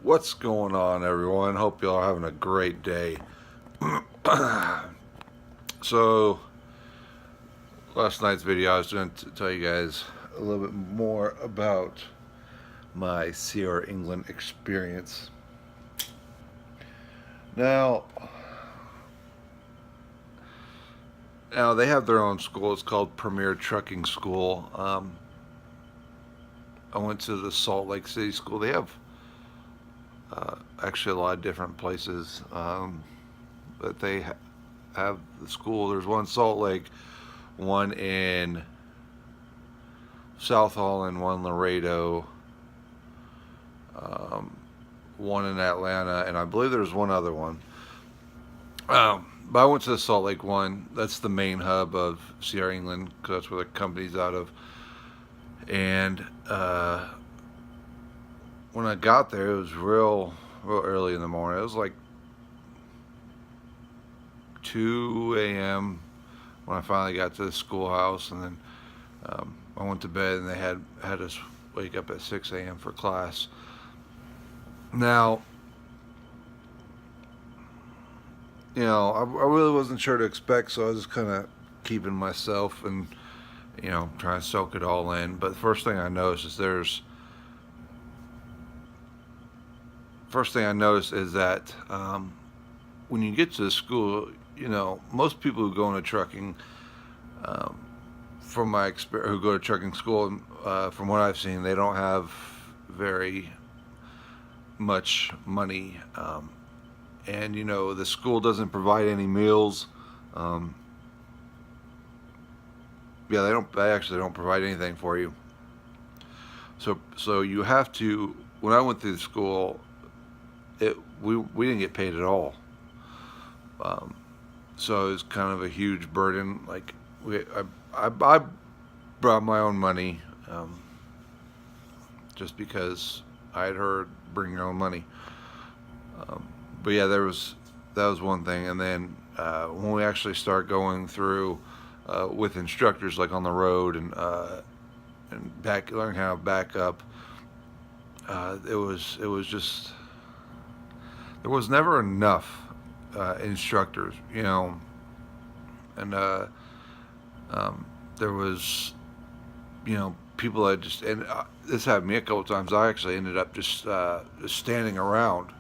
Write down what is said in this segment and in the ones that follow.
What's going on, everyone? Hope y'all are having a great day. So, last night's video, I was going to tell you guys a little bit more about my Sierra England experience. Now, they have their own school. It's called Premier Trucking School. I went to the Salt Lake City School. They have actually a lot of different places, but they have the school. There's one in Salt Lake, one in South Holland, one in Laredo, one in Atlanta, and I believe there's one other one. But I went to the Salt Lake one. That's the main hub of Sierra England because that's where the company's out of. And when I got there, it was real early in the morning. It was like 2 a.m. when I finally got to the schoolhouse, and then I went to bed, and they had us wake up at 6 a.m. for class. Now, I really wasn't sure to expect, so I was just kind of keeping myself and, trying to soak it all in. But the first thing I noticed is that when you get to the school, most people who go into trucking, from my experience, who go to trucking school, from what I've seen, they don't have very much money, and the school doesn't provide any meals. They actually don't provide anything for you. So you have to. When I went through the school, we didn't get paid at all. So it was kind of a huge burden. Like I brought my own money, just because I had heard bring your own money. But yeah, that was one thing. And then when we actually start going through with instructors, like on the road, and learning how to back up, it was just, there was never enough instructors, and there was, people that just, and this happened to me a couple times. I actually ended up just standing around,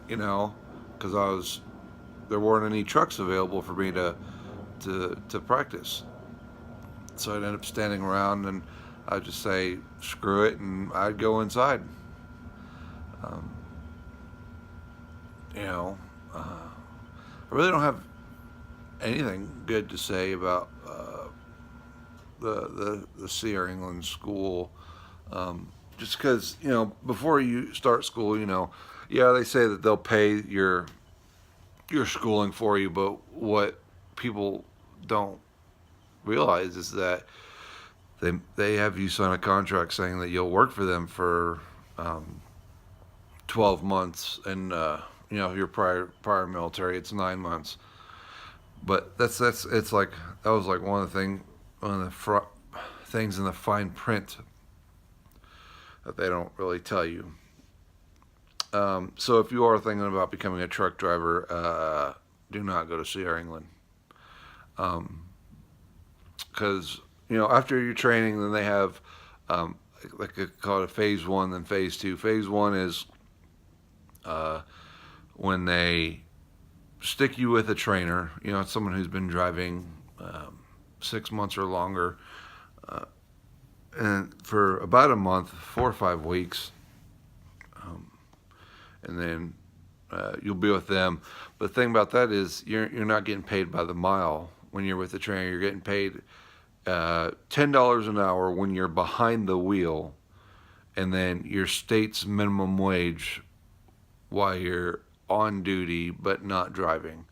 because there weren't any trucks available for me to practice. So I'd end up standing around, and I'd just say screw it, and I'd go inside. I really don't have anything good to say about the Sierra England school, just because, before you start school, they say that they'll pay your schooling for you, but what people don't realize is that they have you sign a contract saying that you'll work for them for 12 months, and your prior military, it's 9 months. But it's like, that was like one of the things in the fine print that they don't really tell you. So if you are thinking about becoming a truck driver, do not go to Sierra England. Because, after your training, then they have, like, they call it a phase 1, then phase 2. Phase 1 is when they stick you with a trainer, it's someone who's been driving 6 months or longer, and for about a month, 4 or 5 weeks, and then you'll be with them. But the thing about that is you're not getting paid by the mile when you're with the trainer. You're getting paid $10 an hour when you're behind the wheel, and then your state's minimum wage while you're on duty but not driving.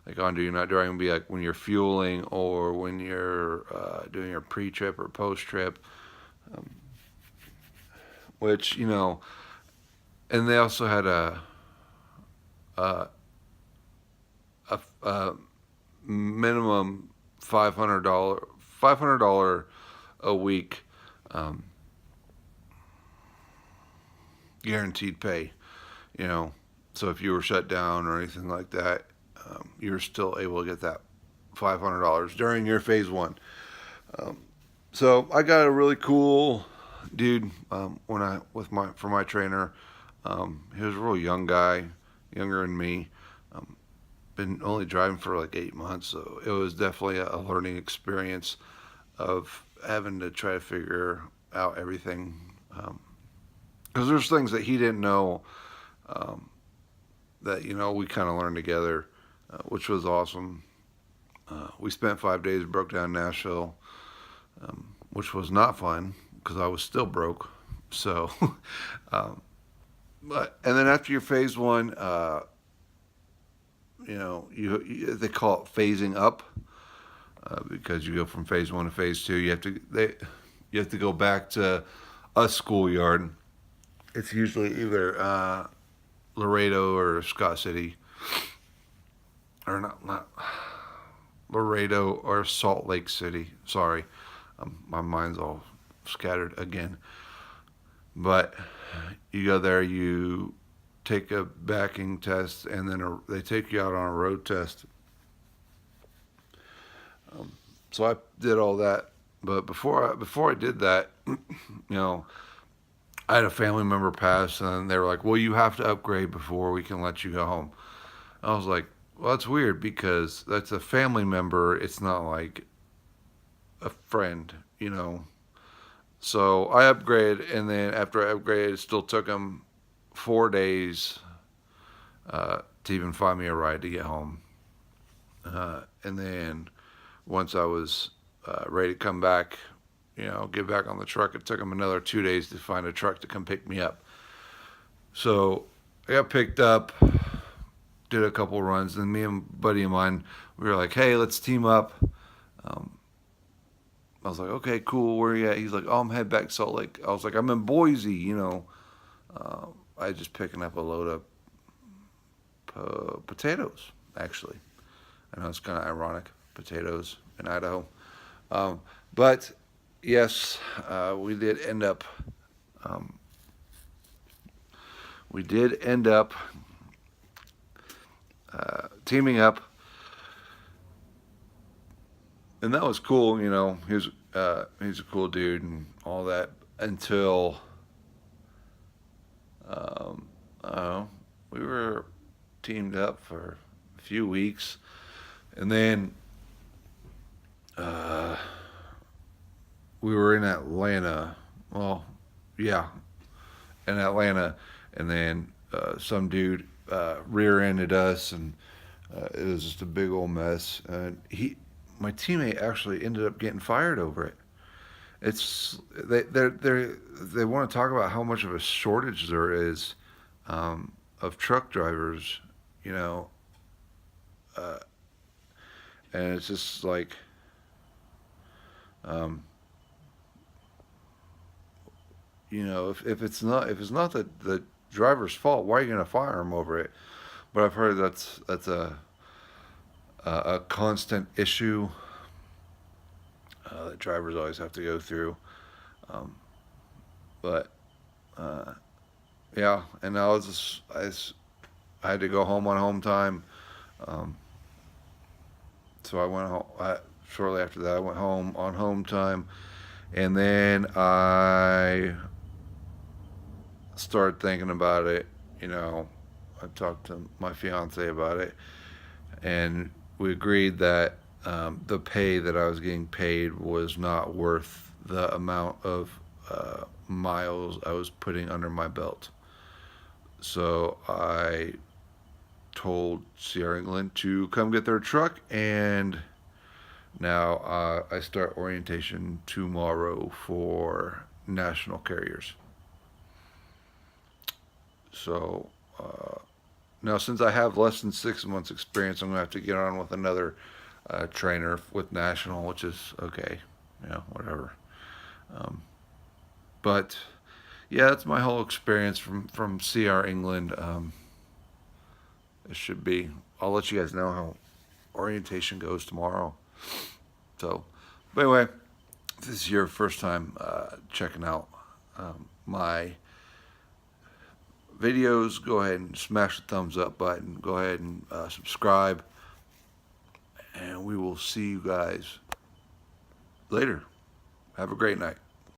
Like, on duty, not driving, would be like when you're fueling, or when you're doing your pre-trip or post-trip, which, and they also had a minimum $500 a week guaranteed pay, you know. So if you were shut down or anything like that, you're still able to get that $500 during your phase one. Um, so I got a really cool dude when I with my for my trainer. He was a real young guy, younger than me. Um, been only driving for like 8 months, so it was definitely a learning experience of having to try to figure out everything. Because there's things that he didn't know um, that we kind of learned together, which was awesome. We spent 5 days, broke down Nashville, which was not fun because I was still broke. So, um, and then after your phase one, they call it phasing up because you go from phase one to phase two. You have to go back to a schoolyard. It's usually either Laredo or Scott City, or not Laredo or Salt Lake City. Sorry, my mind's all scattered again. But you go there, you take a backing test, and then they take you out on a road test. So I did all that, but before I did that, I had a family member pass, and they were like, "Well, you have to upgrade before we can let you go home." I was like, "Well, that's weird because that's a family member. It's not like a friend, you know." So I upgraded, and then after I upgraded, it still took them 4 days to even find me a ride to get home. And then once I was ready to come back, get back on the truck, it took them another 2 days to find a truck to come pick me up. So I got picked up, did a couple runs, and me and a buddy of mine, we were like, "Hey, let's team up." Um, I was like, "Okay, cool. Where are you at?" He's like, "Oh, I'm headed back to Salt Lake." I was like, "I'm in Boise." I was just picking up a load of potatoes, actually. I know it's kind of ironic, potatoes in Idaho. Um, but yes, we did end up. Um, we did end up teaming up, and that was cool. He's a cool dude and all that until I don't know, we were teamed up for a few weeks, and then uh, we were in Atlanta. Well, yeah, in Atlanta, and then some dude rear-ended us, and it was just a big old mess. And my teammate, actually ended up getting fired over it. It's they want to talk about how much of a shortage there is of truck drivers, you know, uh, and it's just like. Um, if it's not the driver's fault, why are you going to fire him over it? But I've heard that's a constant issue that drivers always have to go through. Um, but yeah, and I had to go home on home time, um, so I went home. Shortly after that, I went home on home time, and then I started thinking about it. I talked to my fiance about it, and we agreed that the pay that I was getting paid was not worth the amount of miles I was putting under my belt. So I told Sierra England to come get their truck, and now I start orientation tomorrow for national carriers. So now, since I have less than 6 months experience, I'm going to have to get on with another trainer with national, which is okay, whatever. Um, but yeah, that's my whole experience from CR England. It should be. I'll let you guys know how orientation goes tomorrow. So, but anyway, if this is your first time checking out my videos, go ahead and smash the thumbs up button. Go ahead and subscribe. And we will see you guys later. Have a great night.